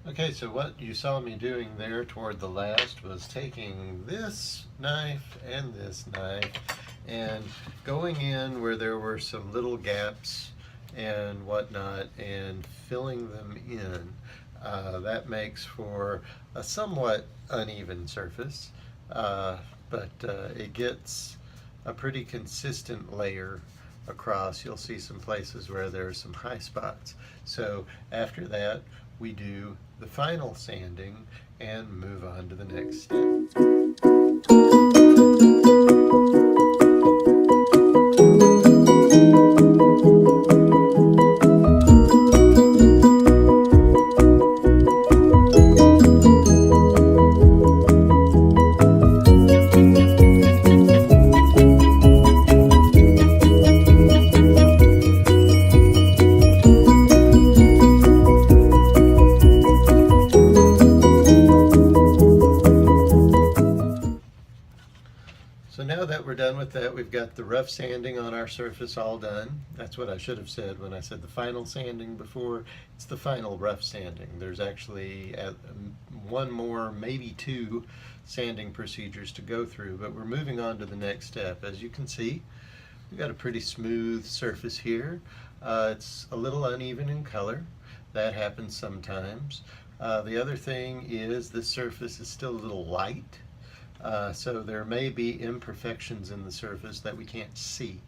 Okay, so what you saw me doing there toward the last was taking this knife and this knife and going in where there were some little gaps and whatnot and filling them in. That makes for a somewhat uneven surface, but it gets a pretty consistent layer across. You'll see some places where there are some high spots. So after that, we do the final sanding and move on to the next step. So now that we're done with that, we've got the rough sanding on our surface all done. That's what I should have said when I said the final sanding before. It's the final rough sanding. There's actually one more, maybe two sanding procedures to go through, but we're moving on to the next step. As you can see, we've got a pretty smooth surface here. It's a little uneven in color. That happens sometimes. The other thing is this surface is still a little light. So there may be imperfections in the surface that we can't see.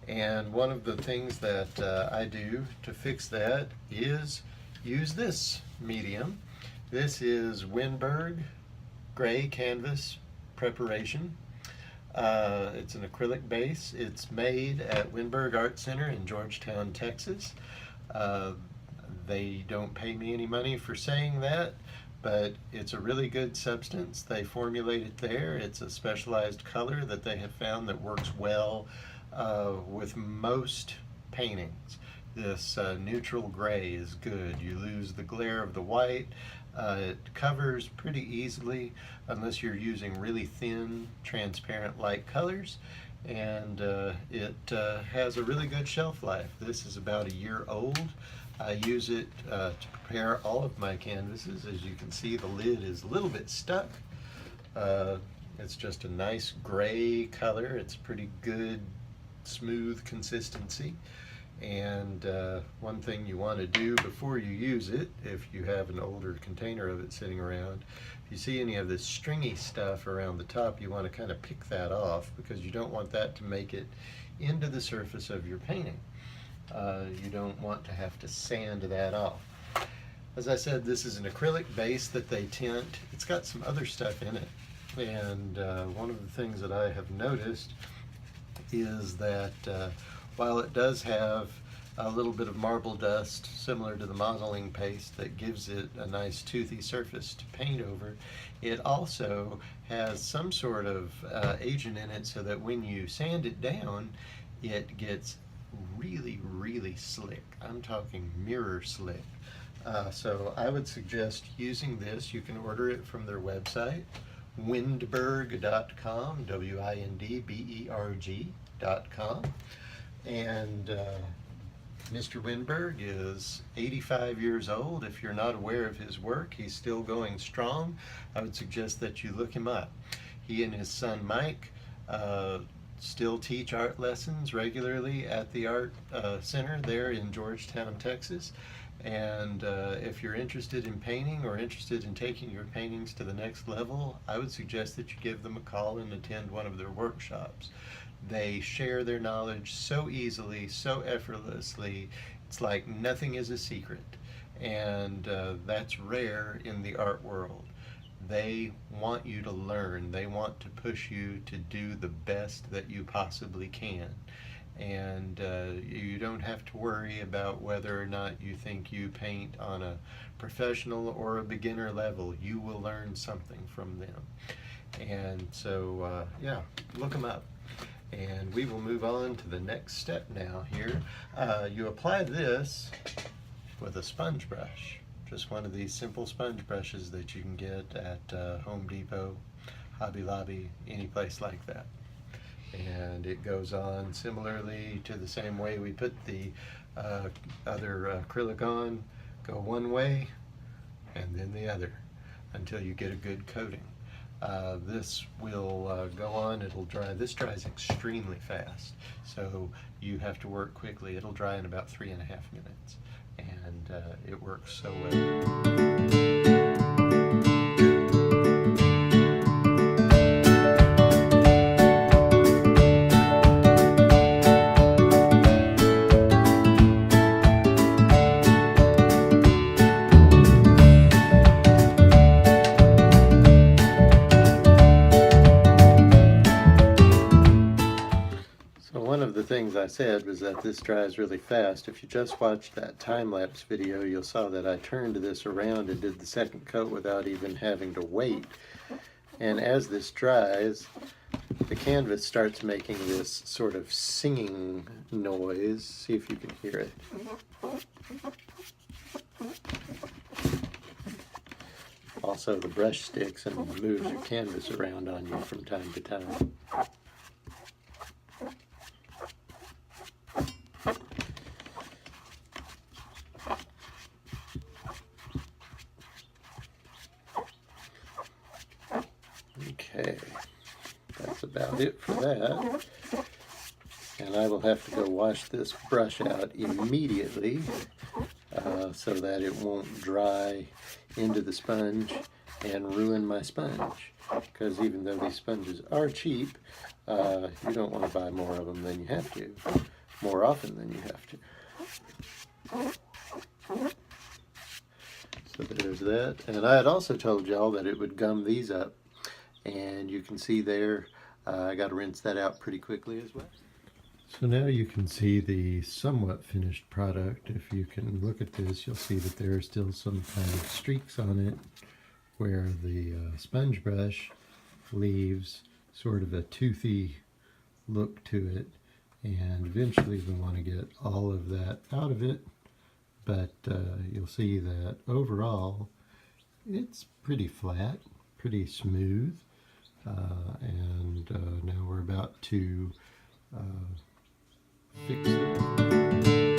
And one of the things that I do to fix that is use this medium. This is Winberg Gray Canvas Preparation. It's an acrylic base. It's made at Winberg Art Center in Georgetown, Texas. They don't pay me any money for saying that, but it's a really good substance. They formulate it there. It's a specialized color that they have found that works well with most paintings. This neutral gray is good. You lose the glare of the white. It covers pretty easily unless you're using really thin, transparent light colors, and it has a really good shelf life. This is about a year old. I use it to prepare all of my canvases. As you can see, the lid is a little bit stuck. It's just a nice gray color. It's pretty good, smooth consistency. And one thing you want to do before you use it, if you have an older container of it sitting around, if you see any of this stringy stuff around the top, you want to kind of pick that off because you don't want that to make it into the surface of your painting. You don't want to have to sand that off. As I said, this is an acrylic base that they tint. It's got some other stuff in it. And one of the things that I have noticed is that while it does have a little bit of marble dust similar to the modeling paste that gives it a nice toothy surface to paint over, it also has some sort of agent in it so that when you sand it down, it gets really, really slick. I'm talking mirror slick. So I would suggest using this. You can order it from their website, windberg.com, windberg.com. And Mr. Winberg is 85 years old. If you're not aware of his work, he's still going strong. I would suggest that you look him up. He and his son Mike still teach art lessons regularly at the Art Center there in Georgetown, Texas. And if you're interested in painting or interested in taking your paintings to the next level, I would suggest that you give them a call and attend one of their workshops. They share their knowledge so easily, so effortlessly. It's like nothing is a secret. And that's rare in the art world. They want you to learn. They want to push you to do the best that you possibly can. And you don't have to worry about whether or not you think you paint on a professional or a beginner level. You will learn something from them. And so, yeah, look them up. And we will move on to the next step now here. You apply this with a sponge brush. Just one of these simple sponge brushes that you can get at Home Depot, Hobby Lobby, any place like that. And it goes on similarly to the same way we put the other acrylic on. Go one way and then the other until you get a good coating. This will go on, it'll dry. This dries extremely fast, so you have to work quickly. It'll dry in about 3.5 minutes, and it works so well. One of the things I said was that this dries really fast. If you just watched that time-lapse video, you'll saw that I turned this around and did the second coat without even having to wait. And as this dries, the canvas starts making this sort of singing noise. See if you can hear it. Also, the brush sticks and moves your canvas around on you from time to time. Okay, that's about it for that. And I will have to go wash this brush out immediately so that it won't dry into the sponge and ruin my sponge. Because even though these sponges are cheap, you don't want to buy more of them than you have to, more often than you have to. So there's that. And I had also told y'all that it would gum these up. And you can see there, I got to rinse that out pretty quickly as well. So now you can see the somewhat finished product. If you can look at this, you'll see that there are still some kind of streaks on it where the sponge brush leaves sort of a toothy look to it. And eventually we want to get all of that out of it. But you'll see that overall, it's pretty flat, pretty smooth. And now we're about to fix it.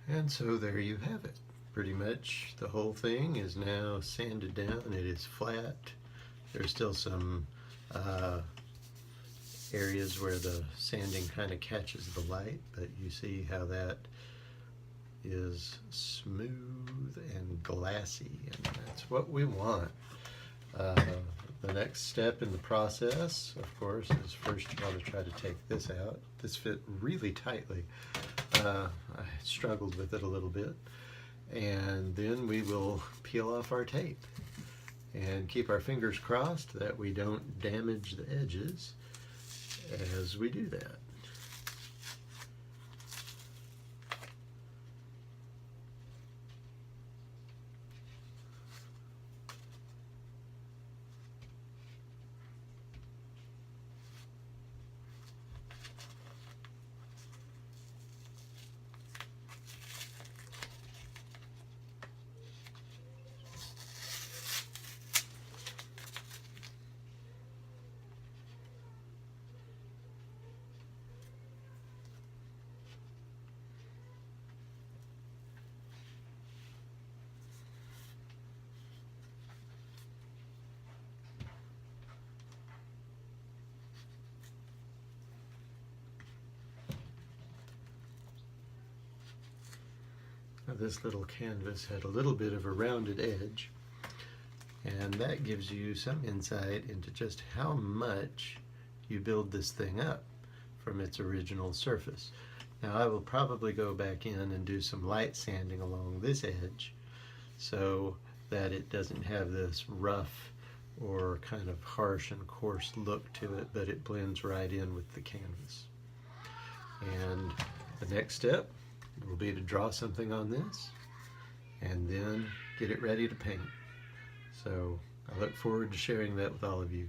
And so there you have it. Pretty much the whole thing is now sanded down. It is flat. There's still some areas where the sanding kind of catches the light, but you see how that is smooth and glassy, and that's what we want. The next step in the process, of course, is first you want to try to take this out. This fit really tightly. I struggled with it a little bit. And then we will peel off our tape and keep our fingers crossed that we don't damage the edges as we do that. Now this little canvas had a little bit of a rounded edge, and that gives you some insight into just how much you build this thing up from its original surface. Now I will probably go back in and do some light sanding along this edge so that it doesn't have this rough or kind of harsh and coarse look to it, but it blends right in with the canvas. And the next step will be to draw something on this and then get it ready to paint. So I look forward to sharing that with all of you.